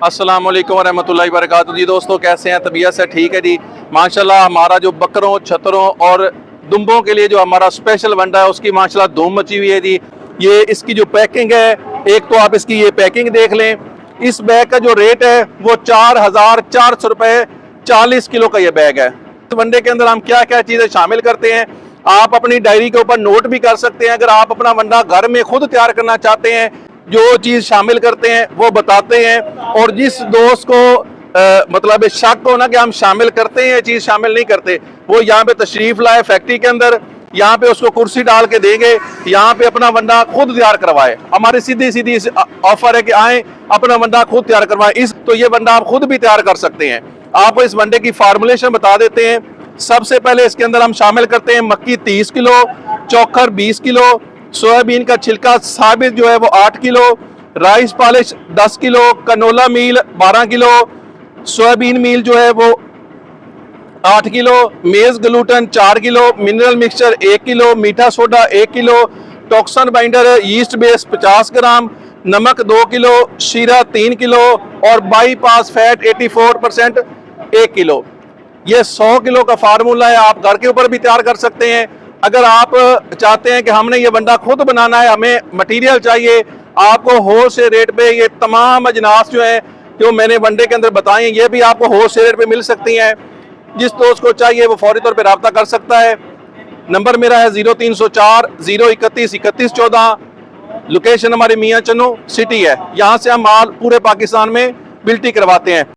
अस्सलाम वालेकुम रहमतुल्लाहि वबरकातुहू। जी दोस्तों, कैसे हैं? तबीयत से ठीक है जी माशाल्लाह। हमारा जो बकरों, छतरों और दुम्बों के लिए जो हमारा स्पेशल वंडा है उसकी माशाल्लाह धूम मची हुई है जी। ये इसकी जो पैकिंग है, एक तो आप इसकी ये पैकिंग देख लें। इस बैग का जो रेट है वो 4,400 रुपये 40 किलो का ये बैग है। इस वनडे के अंदर हम क्या क्या चीज़ें शामिल करते हैं आप अपनी डायरी के ऊपर नोट भी कर सकते हैं। अगर आप अपना वंडा घर में खुद तैयार करना चाहते हैं, जो चीज़ शामिल करते हैं वो बताते हैं। और जिस दोस्त को मतलब शक हो ना कि हम शामिल करते हैं ये चीज़ शामिल नहीं करते, वो यहाँ पे तशरीफ़ लाए फैक्ट्री के अंदर, यहाँ पे उसको कुर्सी डाल के देंगे, यहाँ पे अपना वंडा खुद तैयार करवाए। हमारी सीधी सीधी ऑफर है कि आए अपना वंडा खुद तैयार करवाएं। तो ये वंडा आप खुद भी तैयार कर सकते हैं। आपको इस वंडे की फार्मूलेशन बता देते हैं। सबसे पहले इसके अंदर हम शामिल करते हैं मक्की 30 किलो, चोकर 20 किलो, सोयाबीन का छिलका साबित जो है वो 8 kilo, rice polish 10 kilo, canola meal 12 kilo, soybean meal जो है वो 8 kilo, maize gluten 4 kilo, mineral mixture 1 kilo, मीठा soda 1 kilo, toxin binder yeast base 50 gram, नमक 2 किलो, शीरा 3 किलो और बाईपास फैट 84% 1 किलो। ये 100 किलो का फार्मूला है। आप घर के ऊपर भी तैयार कर सकते हैं। अगर आप चाहते हैं कि हमने ये वंडा खुद बनाना है, हमें मटेरियल चाहिए, आपको होल सेल रेट पे ये तमाम अजनास जो है जो मैंने वनडे के अंदर बताए ये भी आपको होल सेल रेट पे मिल सकती हैं। जिस दोस्त को चाहिए वो फौरी तौर पे रब्ता कर सकता है। नंबर मेरा है 0304 031 31 14। लोकेशन हमारी मियाँ चन्नू सिटी है। यहाँ से हम माल पूरे पाकिस्तान में बिल्टी करवाते हैं।